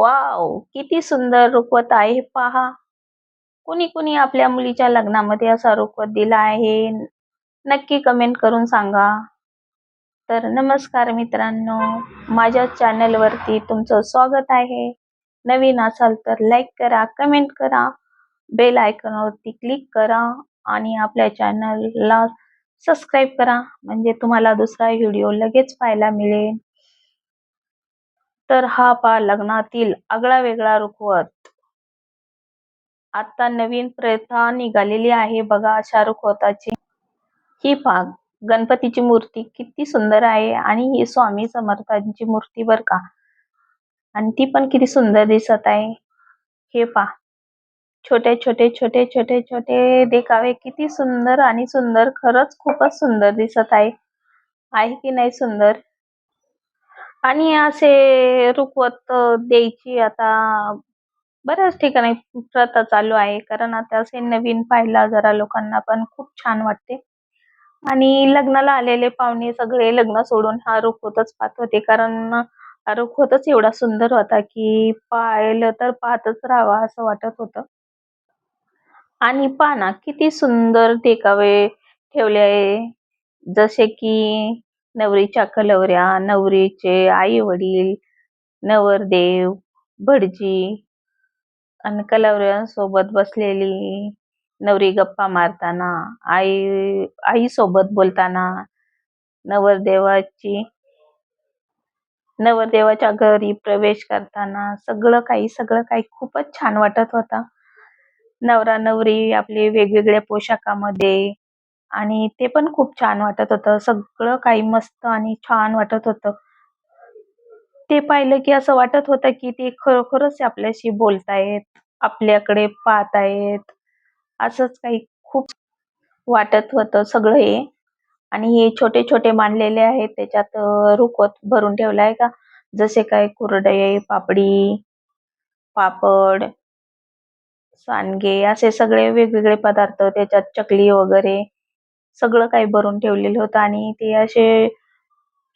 Wow! किती सुंदर रुखवत आहे पहा. कुणी कुणी आपल्या मुलीच्या लग्नामध्ये असा रुखवत दिला आहे? नक्की कमेंट करून सांगा. तर नमस्कार मित्रांनो, माझ्या चॅनलवरती तुमचं स्वागत आहे. नवीन असाल तर लाईक करा, कमेंट करा, बेल आयकॉनवरती क्लिक करा आणि आपल्या चॅनलला सबस्क्राईब करा, म्हणजे तुम्हाला दुसरा व्हिडिओ लगेच पाहायला मिळेल. तर हा पहा लग्नातील आगळा वेगळा रुखवत. आता नवीन प्रथा निघालेली आहे बघा अशा रुखवताची. ही पहा गणपतीची मूर्ती किती सुंदर आहे आणि ही स्वामी समर्थांची मूर्ती बर का, आणि ती पण किती सुंदर दिसत आहे. हे पहा छोटे छोटे छोटे छोटे छोटे देखावे किती सुंदर आणि सुंदर, खरंच खूपच सुंदर दिसत आहे. आहे की नाही सुंदर? आणि असे रुखवत द्यायची आता बऱ्याच ठिकाणी प्रथा चालू आहे, कारण आता असे नवीन पाहायला जरा लोकांना पण खूप छान वाटते. आणि लग्नाला आलेले पाहुणे सगळे लग्न सोडून हा रुखवतच पाहत होते, कारण हा रुखवतच एवढा सुंदर होता की पाहिलं तर पाहतच राहावा असं वाटत होतं. आणि पहा ना किती सुंदर देखावे ठेवले आहे, जसे की नवरीच्या कलवऱ्या, नवरीचे आई वडील, नवरदेव, भटजी आणि कलवऱ्यांसोबत बसलेली नवरी गप्पा मारताना, आई सोबत बोलताना, नवरदेवाची नवरदेवाच्या घरी प्रवेश करताना सगळं काही खूपच छान वाटत होता. नवरा नवरी आपले वेगवेगळ्या पोशाखामध्ये, आणि ते पण खूप छान वाटत होतं. सगळं काही मस्त आणि छान वाटत होतं. ते पाहिलं की असं वाटत होतं की ते खरोखरच आपल्याशी बोलतायत, आपल्याकडे पाहतायत. असंच काही खूप वाटत होतं सगळं हे. आणि हे छोटे छोटे मांडलेले आहेत, त्याच्यात रुखवत भरून ठेवलाय का, जसे काय कुरडई, पापडी, पापड, सांडगे असे सगळे वेगवेगळे पदार्थ, त्याच्यात चकली वगैरे सगळं काही भरून ठेवलेलं होतं. आणि ते असे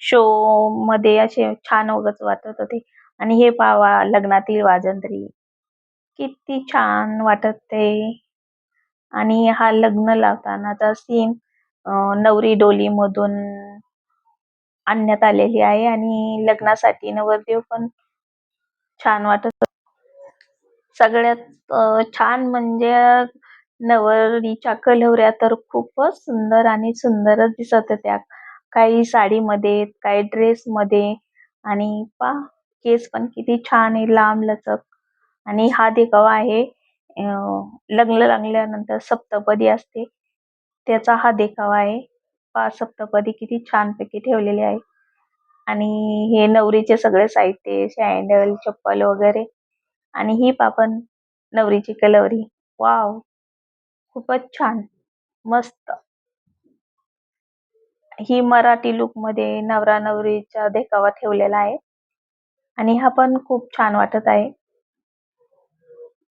शो मध्ये असे छान वगैरे वाटत होते. आणि हे पावा लग्नातील वाजंत्री किती छान वाटत ते. आणि हा लग्न लावतानाचा सीन, नवरी डोली मधून आणण्यात आलेली आहे आणि लग्नासाठी नवरदेव पण छान वाटत. सगळ्यात छान म्हणजे नवरीच्या कलवऱ्या तर खूपच सुंदर आणि सुंदरच दिसत होत्या. काही साडीमध्ये, काही ड्रेसमध्ये. आणि केस पण किती छान आहे, लांब लचक. आणि हा देखावा आहे लग्न लागल्यानंतर सप्तपदी असते, त्याचा हा देखावा आहे. सप्तपदी किती छानपैकी ठेवलेली आहे. आणि हे नवरीचे सगळे साहित्य, सॅन्डल, चप्पल वगैरे. आणि ही पण नवरीची कलवरी. वाव! खूपच छान, मस्त. ही मराठी लुक मध्ये नवरा नवरीचा देखावा ठेवलेला आहे. आणि हा पण खूप छान वाटत आहे.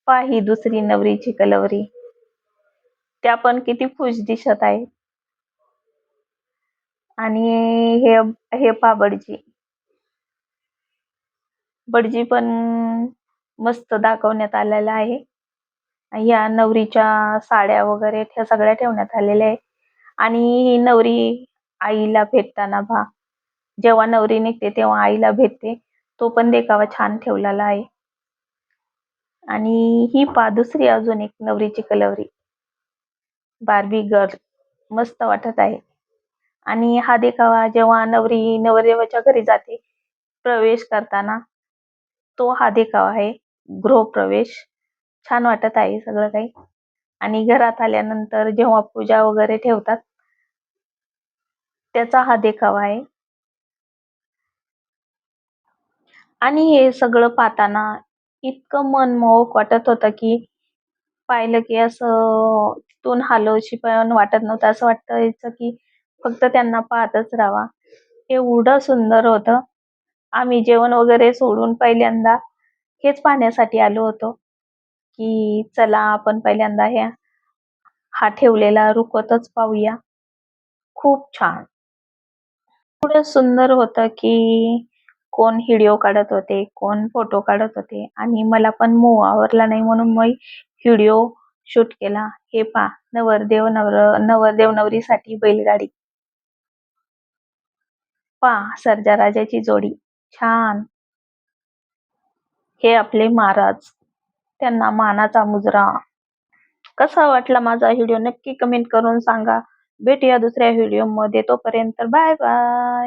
ही दुसरी नवरीची कलवरी, त्या पण किती खुश दिसत आहे. आणि हे हे भटजी, भटजी पण मस्त दाखवण्यात आलेला आहे. या नवरीच्या साड्या वगैरे त्या सगळ्या ठेवण्यात आलेल्या आहे. आणि ही नवरी आईला भेटताना जेव्हा नवरी निघते तेव्हा आईला भेटते, तो पण देखावा छान ठेवलेला आहे. आणि ही दुसरी अजून एक नवरीची कलवरी, बार्बी गर्ल, मस्त वाटत आहे. आणि हा देखावा जेव्हा नवरी नवरदेवाच्या घरी जाते प्रवेश करताना, तो हा देखावा आहे, गृहप्रवेश. छान वाटत आहे सगळं काही. आणि घरात आल्यानंतर जेव्हा पूजा वगैरे ठेवतात, त्याचा हा देखावा आहे. आणि हे सगळं पाहताना इतकं मनमोहक वाटत होतं की पाहिलं की असं तिथून हालवशी पण वाटत नव्हतं. असं वाटायचं की फक्त त्यांना पाहतच राहावा, एवढं सुंदर होतं. आम्ही जेवण वगैरे सोडून पहिल्यांदा हेच पाहण्यासाठी आलो होतो, की चला आपण पहिल्यांदा हा ठेवलेला रुखवतच पाहूया. खूप छान, एवढं सुंदर होतं की कोण व्हिडिओ काढत होते, कोण फोटो काढत होते आणि मला पण मोह आवरला नाही म्हणून मी व्हिडिओ शूट केला. हे पहा नवरदेव नवरीसाठी बैलगाडी. पहा सर्जा राजाची जोडी. छान. हे आपले महाराज. त्यांना मानाचा मुजरा. कसा वाटला माझा व्हिडिओ नक्की कमेंट करून सांगा. भेटूया दुसऱ्या व्हिडिओमध्ये. तोपर्यंत बाय बाय.